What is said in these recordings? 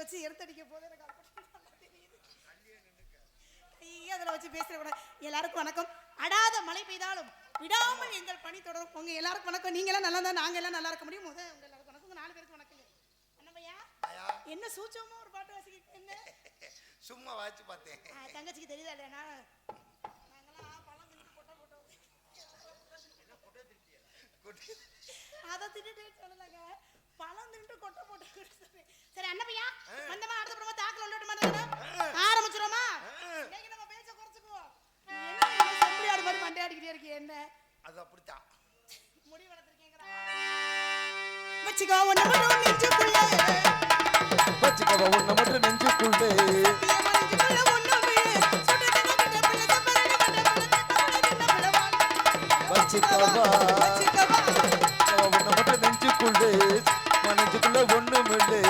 வச்சு எடுத்தடிக்க போது எனக்கு அதில் வச்சு பேசுற. எல்லாருக்கும் வணக்கம். அடாத மழை பெய்தாலும் விடாமல் எங்கள் பணி தொடரும். உங்க எல்லாருக்கும் வணக்கம். நீங்க எல்லாம் நல்லா இருந்தா நாங்க எல்லாம் நல்லா இருக்க முடியும். உங்க எல்லாருக்கும் வணக்கம். உங்க 4 பேருக்கு வணக்கம். அண்ணமையா என்ன சூச்சமா ஒரு பாட்டு வாசிக்க என்ன சும்மா வாசி பார்த்தேன். தங்கச்சிக்கு தெரியுதா இல்லையா? நாங்கெல்லாம் பழம் தின்னு கொட்டை போட்டோம். அதை தின்னுட்டு சொல்லலங்க, பழம் தின்ட்டு கொட்டை போட்டு. சரி அண்ணமையா வந்தமா அடுத்த புறமா தாக்கல உள்ளட்டு மாதிரி ஆரம்பிச்சிரோமா? இன்னைக்கு நம்ம பேச்ச குறைச்சுக்குவோம். செம்படியாடு மாதிரி மண்டையாடிக்கிட்டே இருக்கீங்க. என்ன அது அப்படித்தான் முடி வளர்த்துருக்கீங்களா? வச்சுக்கோ ஒண்ணு மட்டும் நெஞ்சுக்குள்ளே, வச்சுக்கோ ஒண்ணு மட்டும் நெஞ்சுக்குள்ளே, ஒண்ணு மட்டும் நெஞ்சுக்குள்ளே, மனசுக்குள்ள ஒண்ணும் இல்லை.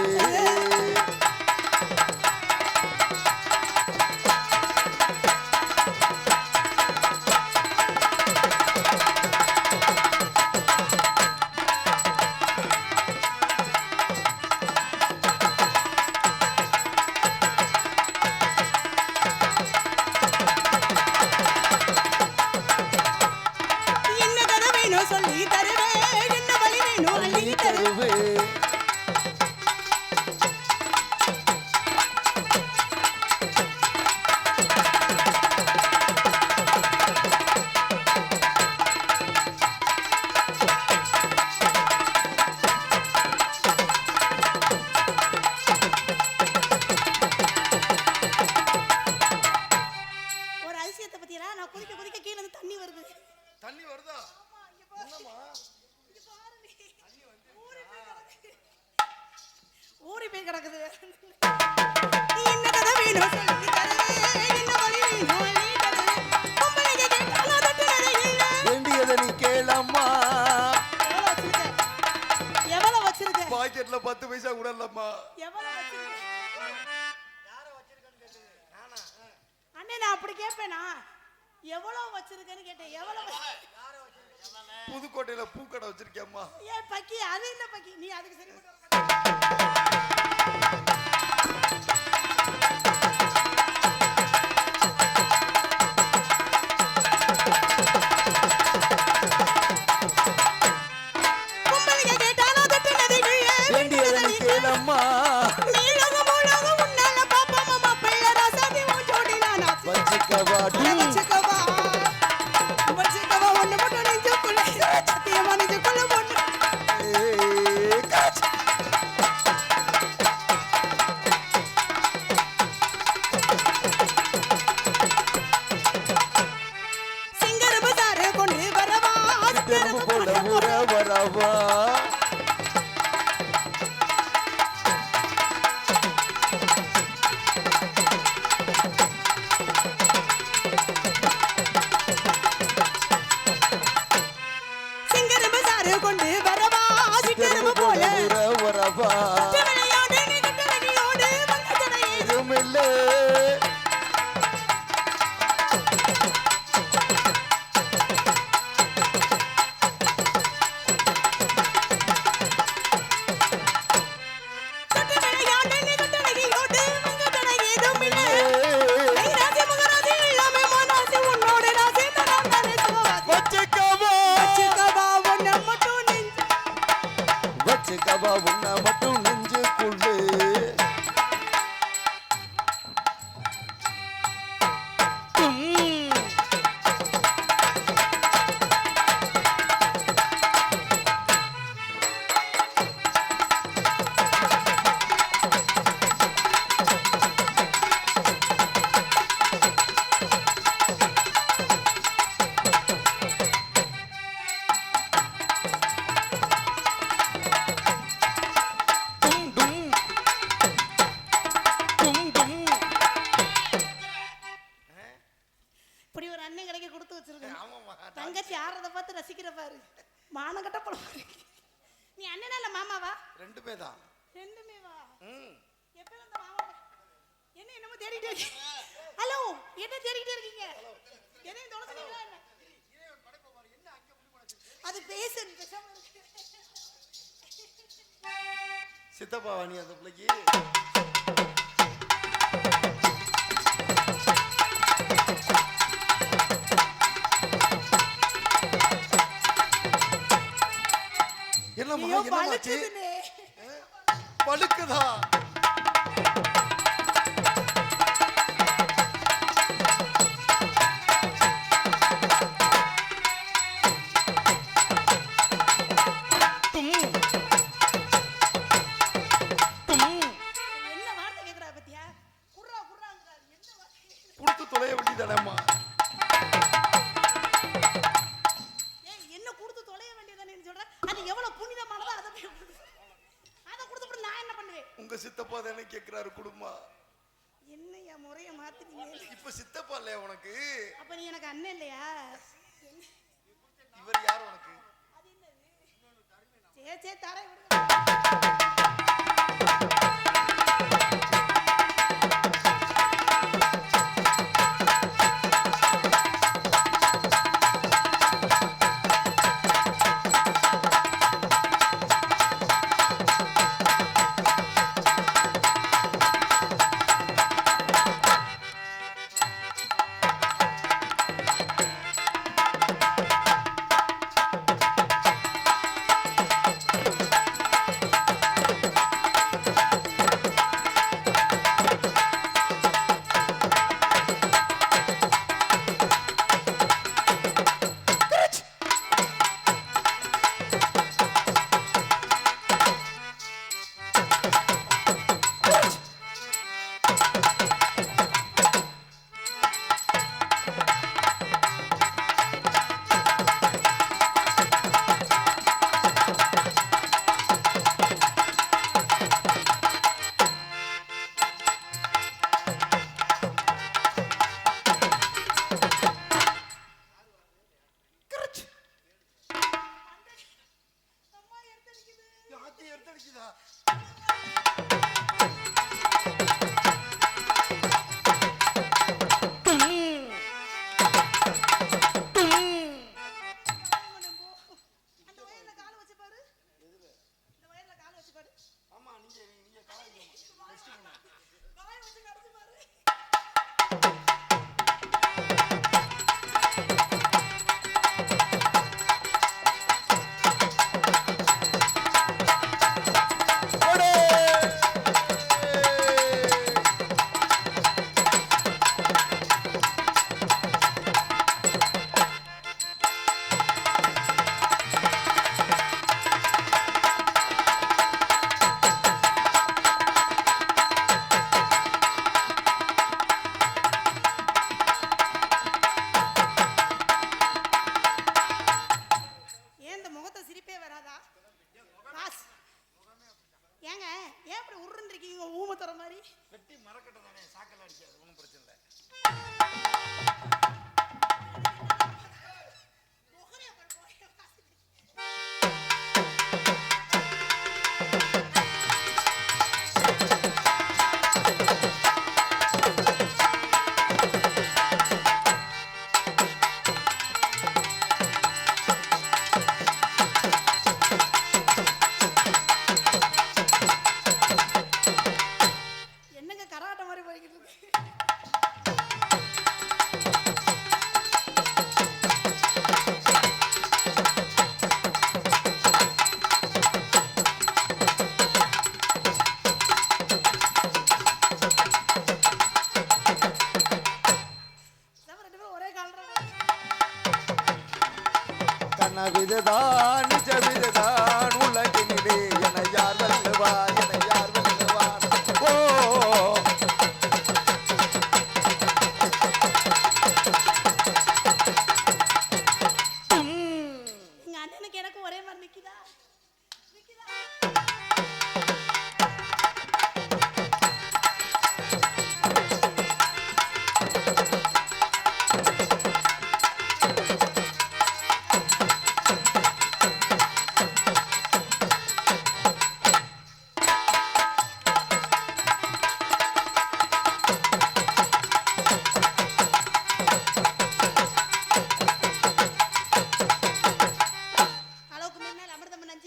பாக்கெட்ல 10 பைசா கூட இல்லம்மா. அண்ணே நான் அப்படி கேட்பேனா? எவ்வளவு வச்சிருக்கேன்னு கேட்டேன். எவ்வளவு? புதுக்கோட்டையில பூக்கடை வச்சிருக்கேம்மா. ஏ பக்கி, அது இல்ல பக்கி, நீ அதுக்கு சரி பண்ணு. தங்கச்சி ஆறத பார்த்து ரசிக்கிற பாரு. மானம் கட்ட போல. நீ அண்ணனா இல்ல மாமாவா? ரெண்டுமே தான். ரெண்டுமே வா. எப்ப வந்த மாமா? என்ன என்னமோ தேடிட்டே இருக்கீங்க? ஹலோ, என்ன தேடிட்டே இருக்கீங்க? என்ன தொலைச்சீங்களா என்ன? இறைவன் படைப்ப பாரு. என்ன அங்க புடி போடுச்சு? அது பேசன் பேசாம இருக்கு. சித்தப்பா வாணி அந்த பிள்ளைக்கு என்னம்மா ஐயோ, என்னமாச்சு பழுக்குதுண்ணே. பழுக்குதா என்ன வார்த்தை கேக்குறா பத்தியா? குர்ரா குர்ராங்கிறாரு. என்ன வார்த்தை கேக்குறா? கொடுத்து தொலைய வேண்டியதானேம்மா ஏய், என்ன கொடுத்து தொலைய வேண்டியதானேன்னு சொல்ற? அது எவ்வளவு புனிதமானதோ அதை போய் கொடு. அதை கொடுத்துட்டு நான் என்ன பண்ணுவேன்? உங்க சித்தப்பா தானே கேக்குறாரு குடும்பமா என்ன என் முறைய மாத்திட்டீங்க? இப்ப சித்தப்பா இல்லையா உனக்கு அப்ப நீ எனக்கு அண்ணன் இல்லையா? இவர் யார் உனக்கு அது என்னது? சே தரை விடுங்க. அம்மா எடுத்தடிக்குது. யாத்தி எடுத்தடிக்குதா அந்த வயல்ல கால வச்சு பாரு. இந்த வயல்ல கால வச்சு பாரு. ஆமா நீங்க வாய் வச்சு கடிச்சு பாரு. ஏன் இந்த முகத்தை சிரிப்பே வராதா? பாஸ். ஏங்க ஏன் இப்படி உருன்னு இருக்கீங்க ஊமை தர மாதிரி? வெட்டி மரக்கட்டை தானே சாக்கெல்லாம் அடிக்காது ஒன்றும் பிரச்சனை இல்லை முகரைய பாரு, முகரைய பாரு. என்னங்க கராட்டம் மாதிரி போய்கிட்டு இருக்கு? நம்ம ரெண்டு பேரும் ஒரே கால்ற. கனவிதுதான் நிஜவிதுதான் உலகினிலே என யார் வெல்லுவார் என யார் வெல்லுவார் ஓ எங்க அண்ணனுக்கு எனக்கு ஒரே மாதிரி நிக்குதா? நிக்குதா? அளவுக்கு மேல் அமிர்தம் நஞ்சு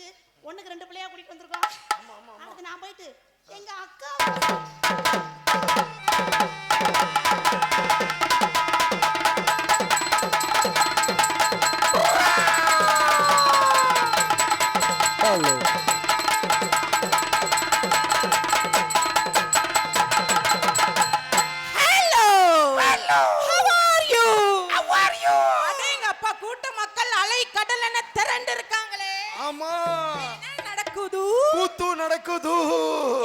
நடக்குது.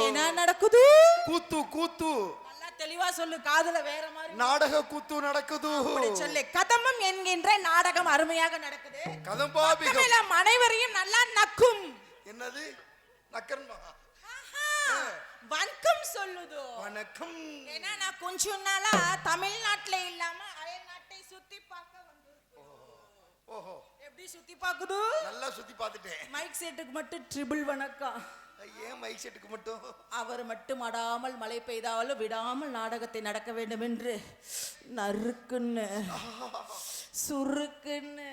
என்ன நடக்குது? கூத்து கூத்து. நல்லா தெளிவா சொல்லு, காதுல வேற மாதிரி. நாடக கூத்து நடக்குது. அப்படி சொல்லு. கதம்பம் என்கின்ற நாடகம் அருமையாக நடக்குது. கதம்பாபிகம் அனைவரையும் நல்லா நக்கும். என்னது நக்கன்பா? வணக்கம் சொல்லுது. வணக்கம். ஏன்னா நான் கொஞ்ச நாளா தமிழ்நாட்டுல இல்லாம அயல் நாட்டை சுத்தி பார்க்க வந்திருக்கேன். ஓஹோ, எப்படி சுத்தி பாக்குது? நல்லா சுத்தி பார்த்துட்டேன். மைக் செட்டுக்கு மட்டும் ட்ரிபிள் வணக்கம். ஏன் மைக் செட்டுக்கு மட்டும்? அவர் மட்டும் அடாமல் மழை பெய்தாலும் விடாமல் நாடகத்தை நடக்க வேண்டும் என்று நறுக்குன்னு சுருக்குன்னு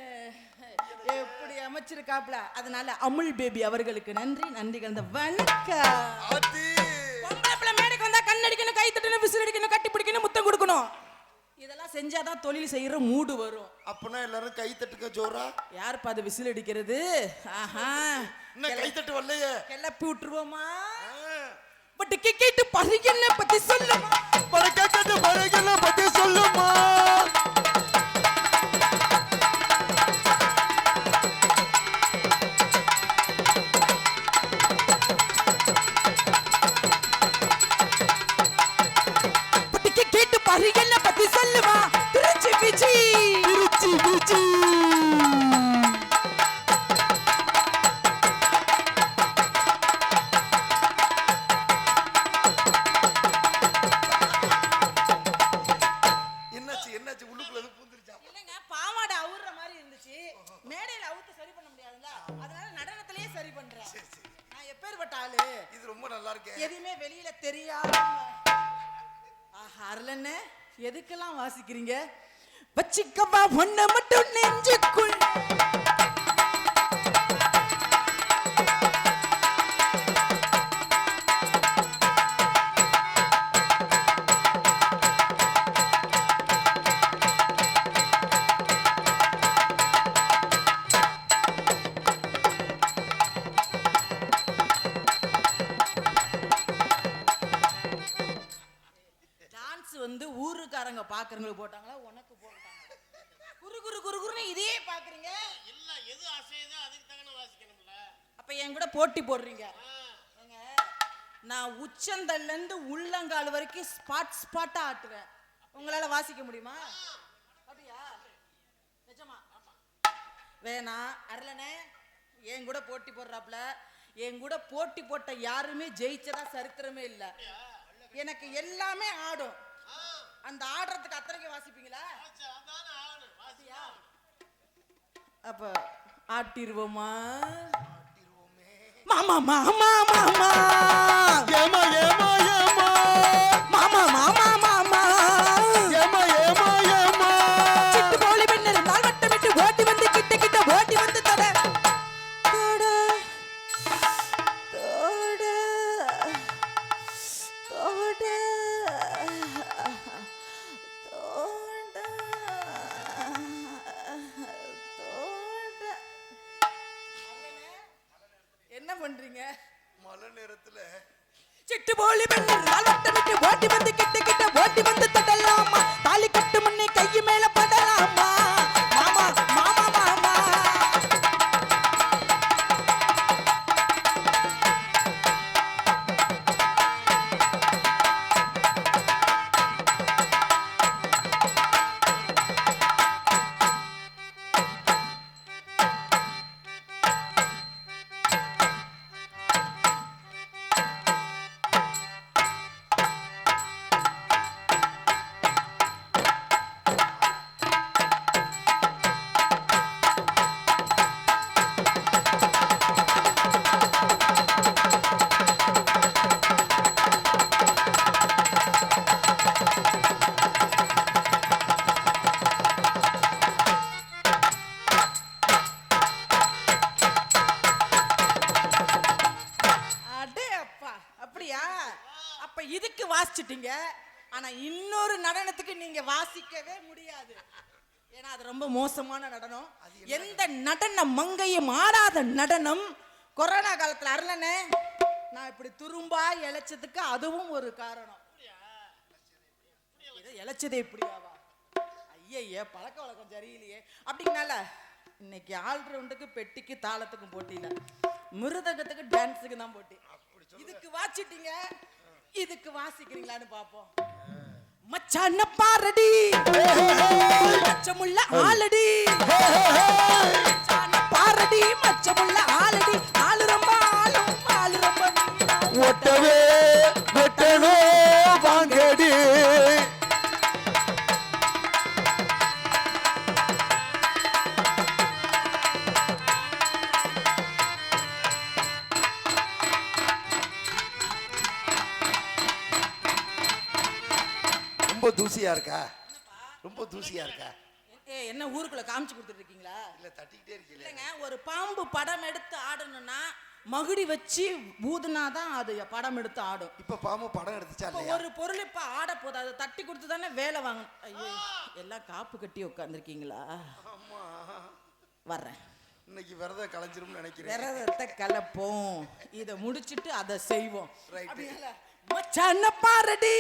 எப்படி அமைச்சிருக்காப்ல. அதனால அமுல் பேபி அவர்களுக்கு நன்றி. நன்றி கலந்த வணக்கம். மேடைக்கு வந்தா கண்ணடிக்கணும், கை தட்டணும், விசில் அடிக்கணும், கட்டி பிடிக்கணும், முத்தம் கொடுக்கணும். இதெல்லாம் செஞ்சாதான் தொழில் செய்யற மூடு வரும். அப்பனா எல்லாரும் கை தட்டுக்க ஜோரா. யார் பாது விசில் அடிக்கிறது? ஆஹா, இன்னும் கை தட்டு வரலையே. கிளப்பி விட்டுருவோமா? பட் கேட்டு பரிகல்ல பத்தி சொல்லுமா? பரக்கட்டு பரகல்ல பத்தி சொல்லுமா? பரிகல்ல பத்தி சொல்லுமா? திருச்சி விஜி, திருச்சி விஜி. என்னாச்சு உள்ளுக்குள்ள பூந்துருச்சா? இல்லங்க, பாவாடை அவுற மாதிரி இருந்துச்சு. மேடையில அவுத்து சரி பண்ண முடியாதுல்ல, அதனால நடனத்திலேயே சரி பண்றேன். நான் எப்பேர்பட்ட ஆளு? இது ரொம்ப நல்லா இருக்கு. எதுவுமே வெளியில தெரியாம. அருளண்ண, எதுக்கெல்லாம் வாசிக்கிறீங்க? வச்சிக்கவா ஒண்ண மட்டும் நெஞ்சுக்குள். ஊருக்காரங்க பாக்குறவங்களுக்கு போட்டாங்களா, உனக்கு போட்டாங்க? குரு குரு குரு குருன்னு இதே பாக்குறீங்க. இல்ல, எது அசையுதோ அதுக்கு தகன வாசிக்கணும்ல. அப்ப என் கூட போட்டி போடுறீங்க. ஏங்க, நான் உச்சந்தல்ல இருந்து உள்ளங்கால் வரைக்கும் ஸ்பாட்டா ஆட்டுவேன். உங்களால வாசிக்க முடியுமா? அப்படியா? நிஜமா? வேணா அருளனே, என் கூட போட்டி போடுறாப்ல. என் கூட போட்டி போட்ட யாருமே ஜெயிச்சதா சரித்திரமே இல்ல. எனக்கு எல்லாமே ஆடும். அந்த ஆடுறதுக்கு அத்தனைக்கு வாசிப்பீங்களா? அப்ப ஆட்டிருவோமா? மாமா மாமா மாமா ஏமா ஏமா ஏமா மாமா மாமா மாமா ஏமா ஏமா ஏமா சிட்டு போலி பெண் இருந்தால் வட்டமிட்டு ஓட்டி வந்து கிட்ட கிட்ட ஓட்டி வந்து தட தட தட தட. என்ன பண்றீங்க? மழை நேரத்துல சிட்டு போலி பெண் இருந்தால் வட்டமிட்டு ஓட்டி வந்து கிட்ட கிட்ட ஓட்டி வந்து தடலாமா? தாலி கட்டு முன்னே கை மேல படலாமா? மாமா மாமா மாமா. இதுக்கு வாசிச்சிட்டீங்க, ஆனா இன்னொரு நடனத்துக்கு நீங்க வாசிக்கவே முடியாது. ஏன்னா அது ரொம்ப மோசமான நடனம். எந்த நடன மங்கையும் ஆடாத நடனம். கொரோனா காலத்துல அருளனே நான் இப்படி துரும்பா இழைச்சதுக்கு அதுவும் ஒரு காரணம். இழைச்சதே இப்படியாவா? ஐய, பழக்க வழக்கம் சரியில்லையே. அப்படிங்கனால இன்னைக்கு ஆல்ரவுண்டுக்கு பெட்டிக்கு தாளத்துக்கும் போட்டியில, மிருதகத்துக்கு டான்ஸுக்கு தான் போட்டி. இதுக்கு வாச்சிட்டீங்க, இதுக்கு வாசிக்கிறீங்களான்னு பாப்போம். மச்சான பாரடி மச்சமுள்ள ஆலடி, மச்சான பாரடி மச்சமுள்ள ஆலடி, ஆளு ரொம்ப ஆளும் ஆளு ரொம்ப ஒட்டவே வெட்டனோ வாங்கடி. ரொம்ப தூசியா இருக்கா? ரொம்ப தூசியா இருக்கா? என்ன ஊருக்குள்ள காமிச்சு கொடுத்துட்டு இருக்கீங்களா? இல்ல தட்டிக்கிட்டே இருக்கீங்க. இல்லைங்க, ஒரு பாம்பு படம் எடுத்து ஆடணும்னா மகுடி வச்சு ஊதுனாதான் அது படம் எடுத்து ஆடும். இப்ப பாம்பு படம் எடுத்துச்சா இல்லையா? ஒரு பொருள் இப்ப ஆட போது, அதை தட்டி கொடுத்து தானே வேலை வாங்கணும். ஐயோ, எல்லாம் காப்பு கட்டி உட்காந்துருக்கீங்களா? ஆமா, வர்றேன். இன்னைக்கு விரதம் கலைஞ்சிரும்னு நினைக்கிறேன். விரதத்தை கலப்போம், இதை முடிச்சிட்டு அதை செய்வோம். ரைட். மச்சான பாரடி.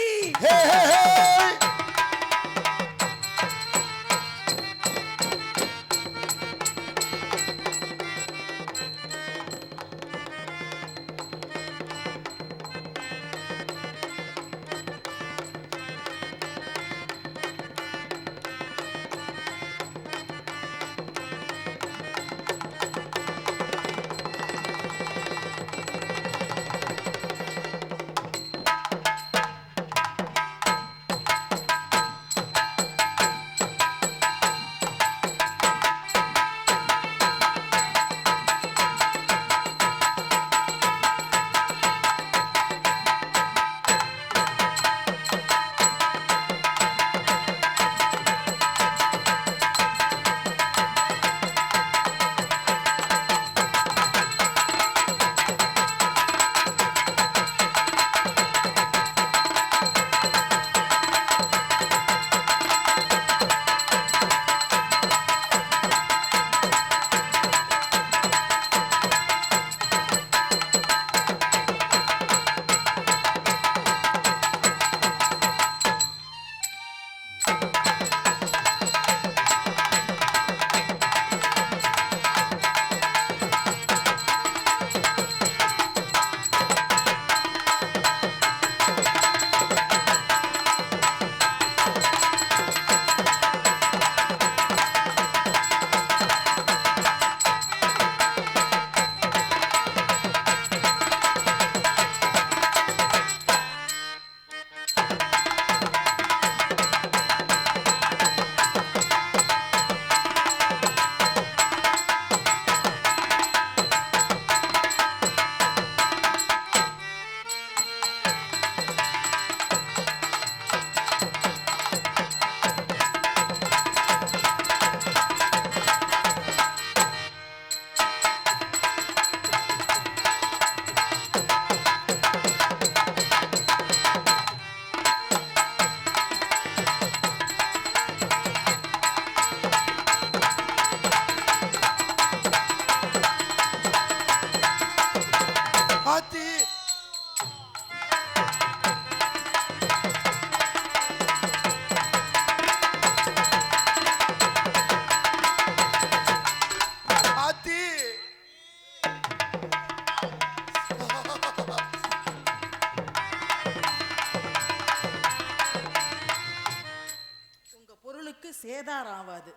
சேதாரம் ஆகாது,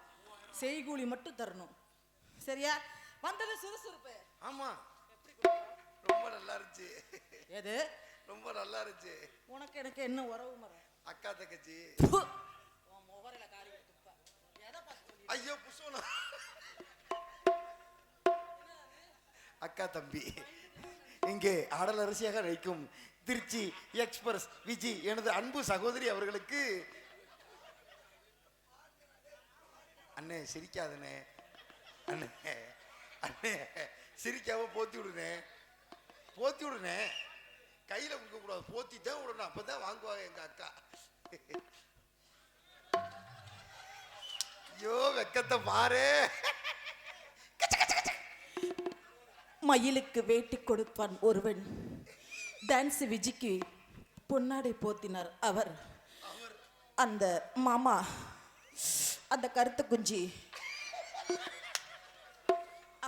செய்கூலி மட்டும் தரணும். சரியா? வந்தது சுறுசுறுப்பு. ஆமா, ரொம்ப நல்லா இருந்துச்சு. எது ரொம்ப நல்லா இருந்துச்சு? உனக்கு எனக்கு என்ன உறவு மரம்? அக்கா தங்கச்சி. ஐயோ புசோனா, அக்கா தம்பி. இங்கே ஆடல் அரசியாக வைக்கும் திருச்சி எக்ஸ்பிரஸ் விஜி எனது அன்பு சகோதரி அவர்களுக்கு. அண்ணே சிரிக்காதண்ணே, அண்ணே அண்ணே சிரிக்காம போத்தி விடுனே, போத்தி விடுனே, கையில கொடுக்க கூடாது, போத்தி தான் விடணும், அப்பதான் வாங்குவாங்க எங்க அக்கா. ஐயோ வெக்கத்தை பாரு. மயிலுக்கு வேட்டி கொடுப்பான் ஒருவன், டான்ஸ் விஜிக்கு பொன்னாடை போத்தினார் அவர். அந்த மாமா, அந்த கருத்த குஞ்சி,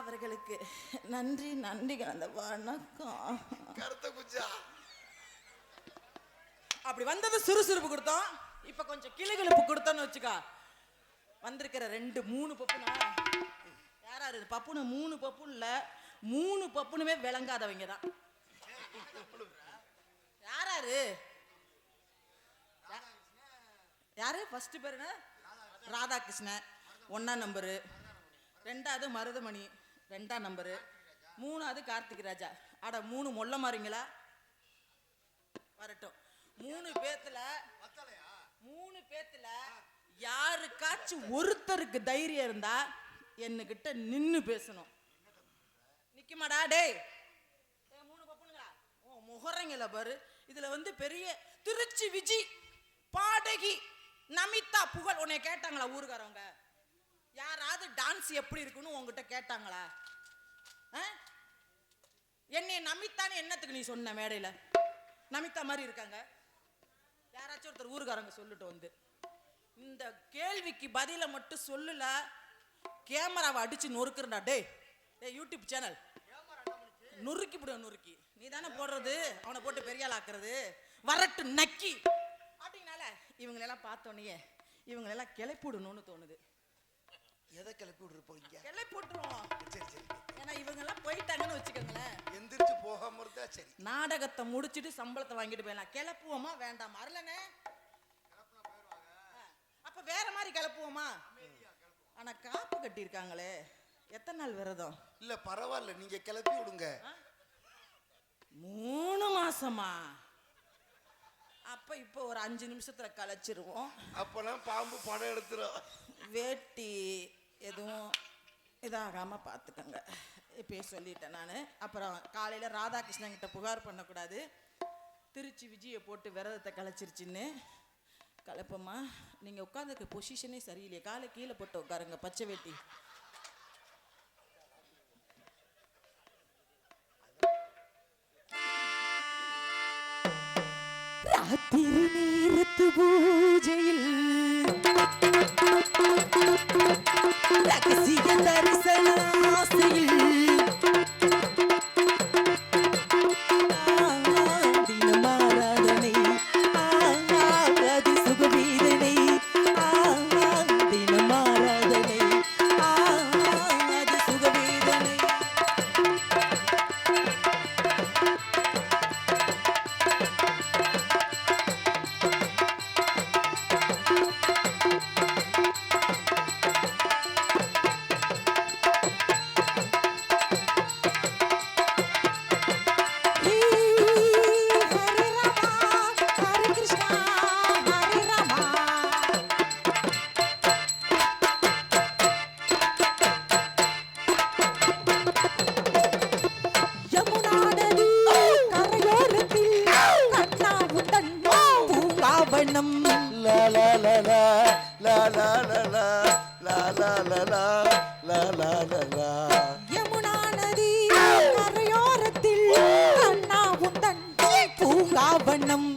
அவர்களுக்கு நன்றி நன்றி கலந்த வணக்கம். கருத்த குச்சா அப்படி வந்தது சுறுசுறுப்பு கொடுத்தோம். இப்ப கொஞ்சம் கிளுகிளுப்பு கொடுத்தோன்னு வச்சுக்கா. வந்திருக்கிற 2-3 பப்புனா யாராரு பப்புனு 3 பப்பு இல்ல 3 பப்புனுமே விளங்காதவங்க தான். யாராரு யாரு ஃபர்ஸ்ட் பேர் என்ன? ராதாகிருஷ்ணன் 1ஆம் நம்பரு, 2வது மருதமணி 2ஆம் நம்பரு, 3வது கார்த்திக் ராஜா. அட 3 மொல்ல மாறீங்களா? வரட்டும். 3 பேத்துல யாருக்காச்சும் ஒருத்தருக்கு தைரியம் இருந்தா என்கிட்ட நின்னு பேசணும். நிக்குமாடா டேய்? 3 பப்புனுங்களா? ஓ முகரங்கள பாரு. இதுல வந்து பெரிய திருச்சி விஜி பாடகி நமிதா புகழ் உன்னை கேட்டாங்களா? ஊருக்காரவங்க யாராவது டான்ஸ் எப்படி இருக்குன்னு உங்ககிட்ட கேட்டாங்களா? என்னை நமிதான்னு என்னத்துக்கு நீ சொன்ன மேடையில? நமிதா மாதிரி இருக்காங்க. யாராச்சும் ஒருத்தர் ஊருக்காரங்க சொல்லிட்டு வந்து இந்த கேள்விக்கு பதில மட்டும் சொல்லல, கேமராவை அடிச்சு நொறுக்குறா. டே யூடியூப் சேனல் நொறுக்கி விடுவேன். நொறுக்கி நீ தானே போடுறது, அவனை போட்டு பெரியாள் ஆக்குறது. வரட்டு நக்கி அப்படின்னால இவங்களெல்லாம் பார்த்தோன்னே இவங்களெல்லாம் கிளப்பிவிடணும்னு தோணுது. எதை கிளப்பி விடுற போறீங்க? கிளப்பி விட்டுருவோம். சரி சரி. ஏன்னா இவங்கெல்லாம் போயிட்டாங்கன்னு வச்சுக்கோங்களேன், எந்திரிச்சு போகாம இருந்தா சரி. நாடகத்தை முடிச்சுட்டு சம்பளத்தை வாங்கிட்டு போயிடலாம். கிளப்புவோமா வேண்டாமா? அரலனே அப்ப வேற மாதிரி கிளப்புவோமா? ஆனா காப்பு கட்டி இருக்காங்களே, எத்தனை நாள் விரதம்? இல்ல பரவாயில்ல, நீங்க கிளப்பி விடுங்க. 3 மாசமா? அப்ப இப்ப ஒரு 5 நிமிஷத்துல கலைச்சிருவோம். அப்பெல்லாம் பாம்பு படம் எடுத்துரும். வேட்டி எதுவும் இதாகாம பார்த்துக்கங்க. இப்பயே சொல்லிட்டேன் நான். அப்புறம் காலையில் ராதாகிருஷ்ணன் கிட்ட புகார் பண்ணக்கூடாது, திருச்சி விஜயை போட்டு விரதத்தை கலைச்சிருச்சின்னு. கலப்பம்மா நீங்கள் உட்காந்துருக்க பொசிஷனே சரியில்லையே, காலை கீழே போட்டு உட்காருங்க. பச்சை வேட்டி ராத்திரி நேரத்து பூஜையில் ரகசிய தரிசன ஆசையில் தினமாராதனை அது சுகவீதனை தினமாராதனை அது சுகவீதனை. யமுனா நதி கரையோரத்தில் கண்ணாவும் தண்ணி பூங்காவனம்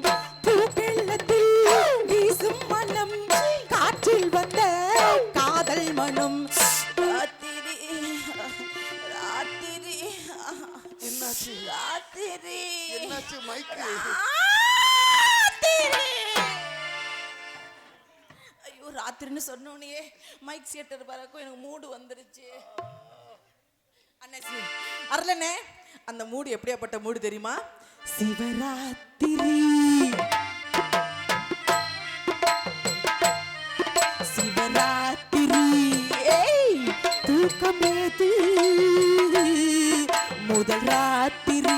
பூக்கெள்ளத்தில் வீசும் மனம் காற்றில் வந்த காதல் மனம். ராத்திரி ராத்திரி என்னாச்சு? ராத்திரி என்னாச்சு? மைக்கு ராத்திரின்னு சொன்னோன்னே மைக் சியேட்டர் பறக்கும் எனக்கு மூடு வந்துருச்சு. அண்ணே அரலனே, அந்த மூடு எப்படியாப்பட்ட மூடு தெரியுமா? சிவராத்திரி சிவராத்திரி தூக்கமேது முதல் ராத்திரி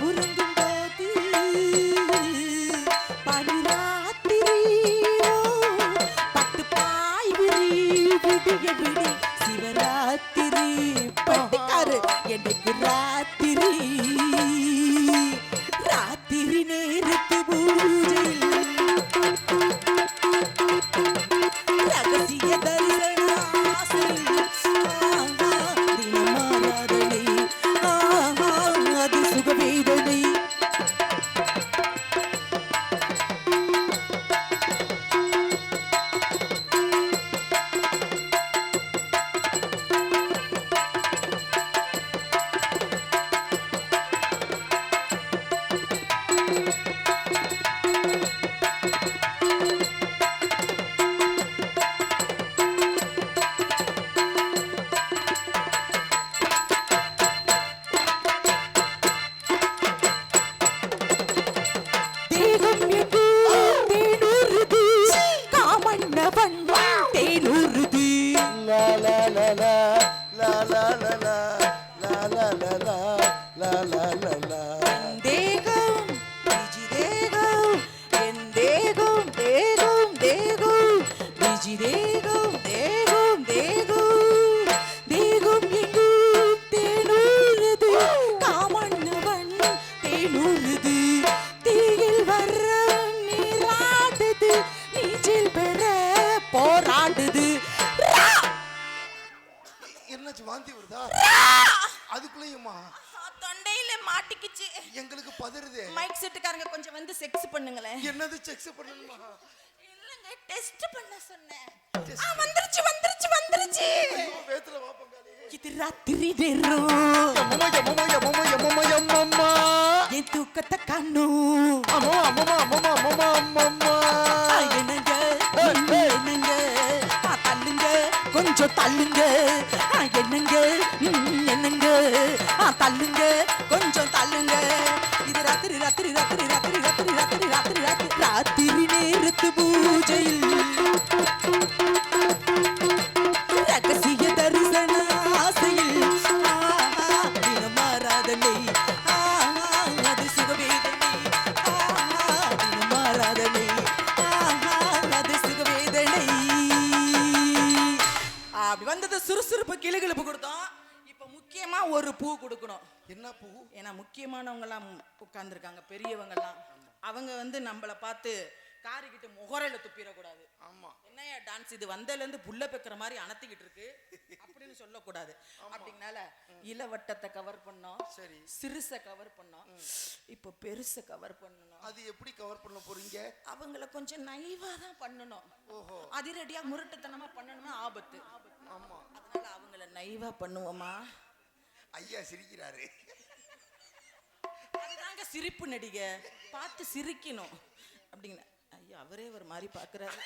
உறங்கும் போது பனிராத்திரி பட்டு பாய் விடிய விடி சிவராத்திரி பட்டுக்காரு எனக்கு ராத்திரி ராத்திரி நேரத்து பூஜையில் ரகசிய தரிசன ஆசையில் தினமாராதனை அது சுகவேதனை. லா லா லா லா லா லா லா லா லா லா லா லா. தேகம் விஜி தேகம் என் தேகம் தேகம் தேகம் விஜி தேகம் தேகம் தேகம் தேகம் எங்கும் தேனூறுது காமண்ணவன் தேனூறுது தீயில் வர்ற நீராடுது நீச்சல் பெற போராடுது என்னாச்சு வாந்தி வருதா அதுக்குள்ளேயுமா தொண்டையில மாட்டிக்கிச்சு. எங்களுக்கு பதறுதே. மைக் செட்டுக்காரங்க கொஞ்சம் வந்து செக்ஸ் பண்ணுங்களேன். என்னது செக்ஸ் பண்ணணுமா? இல்லங்க டெஸ்ட் பண்ண சொன்னேன். வந்துருச்சு வந்துருச்சு வந்துருச்சு. ஐயோ வேத்துல வா பங்காளி. இது ராத்திரி நேரம். அம்மா அம்மா அம்மா அம்மா அம்மா அம்மா. என் தூக்கத்தை காணு. அம்மா அம்மா அம்மா அம்மா அம்மா. என்னங்க என்னங்க தள்ளுங்க கொஞ்சம் தள்ளுங்க. என்னங்க என்னங்க தள்ளுங்க கொஞ்சம் தள்ளுங்க. இது ராத்திரி ராத்திரி ராத்திரி ராத்திரி ராத்திரி ராத்திரி ராத்திரி ராத்திரி ராத்திரி நேரத்து பூஜையில் ரகசிய தரிசன ஆசையில் தினமாராதனை அது சுகவேதனை தினமாராதனை அது சுகவேதனை. அப்படி வந்தது சுறுசுறுப்பு கிளுகிழுப்பு கொடுத்தோம். இப்ப முக்கியமா ஒரு பூ கொடுக்கணும். என்ன பூ? ஏன்னா முக்கியமானவங்க எல்லாம் உட்கார்ந்துருக்காங்க, பெரியவங்க எல்லாம். அவங்க வந்து நம்மளை பார்த்து காரிக்கிட்டு முகரையில துப்பிடக்கூடாது. ஆமா. என்னையா டான்ஸ் இது வந்ததுல இருந்து புல்ல பெக்கிற மாதிரி அணத்திக்கிட்டு இருக்கு அப்படின்னு சொல்லக்கூடாது. அப்படிங்கனால இளவட்டத்தை கவர் பண்ணோம், சரி, சிறுசை கவர் பண்ணோம், இப்போ பெருசை கவர் பண்ணணும். அது எப்படி கவர் பண்ண போறீங்க? அவங்கள கொஞ்சம் நைவா தான் பண்ணணும். ஓஹோ. அதிரடியா முரட்டுத்தனமா பண்ணணும்னா ஆபத்து. ஆமா. அதனால அவங்கள நைவா பண்ணுவோமா? ஐயா சிரிக்கிறாரு. அதுதாங்க சிரிப்பு நடிகை. பார்த்து சிரிக்கணும் அப்படிங்கிற. ஐயா அவரே ஒரு மாதிரி பார்க்குறாரு.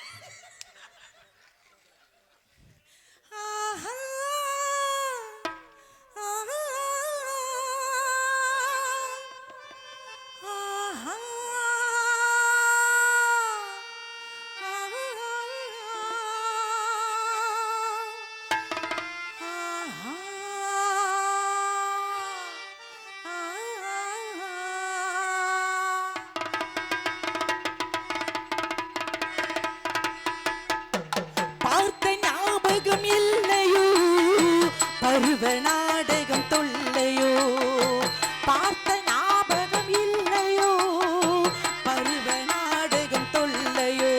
பருவ நாடகம் தொல்லையோ பார்த்த ஞாபகம் இல்லையோ பருவ நாடகம் தொல்லையோ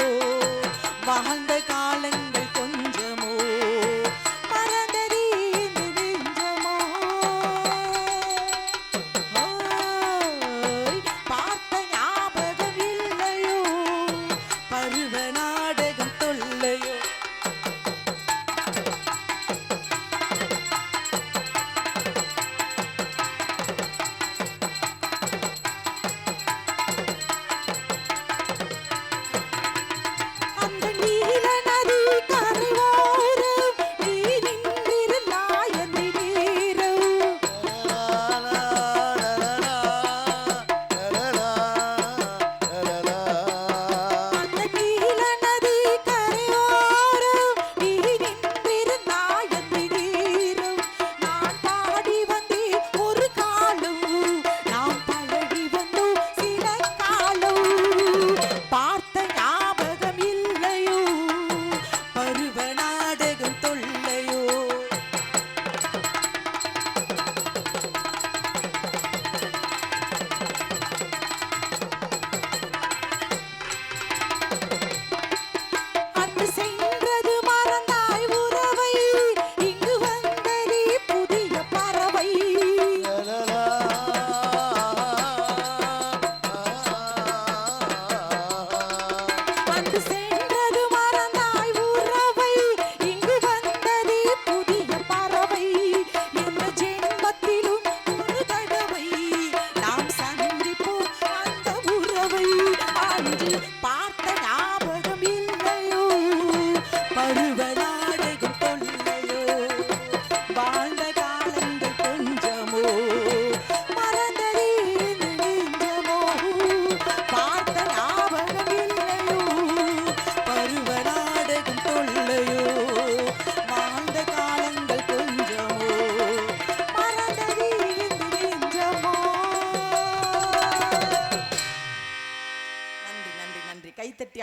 வாழ்ந்த காலங்கள் கொஞ்சமோ மறந்தது இந்த நெஞ்சமோ பார்த்த ஞாபகம் இல்லையோ பருவ நாடகம் தொல்லையோ.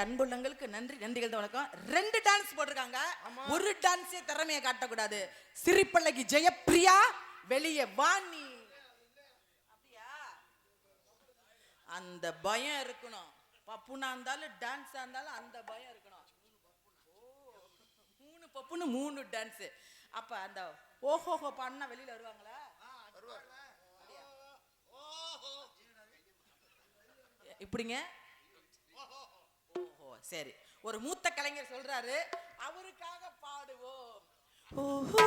அன்புள்ளங்களுக்கு நன்றி, நன்றிகள் தான் வணக்கம். 2 டான்ஸ் போட்டிருக்காங்க. ஒரு டான்ஸே திறமையை காட்டக்கூடாது. சிரிப்பழகி ஜெயப்பிரியா, வெளியே வாணி. அப்படியா? அந்த பயம் இருக்கணும். பப்புனா இருந்தாலும் டான்ஸா இருந்தாலும் அந்த பயம் இருக்கணும். 3 பப்புன்னு 3 டான்ஸ். அப்ப அந்த ஓஹோஹோ பாடினா வெளியில வருவாங்களா? இப்படிங்க. ஓஹோ, சரி. ஒரு மூத்த கலைஞர் சொல்றாரு, அவருக்காக பாடுவோம். ஓஹோ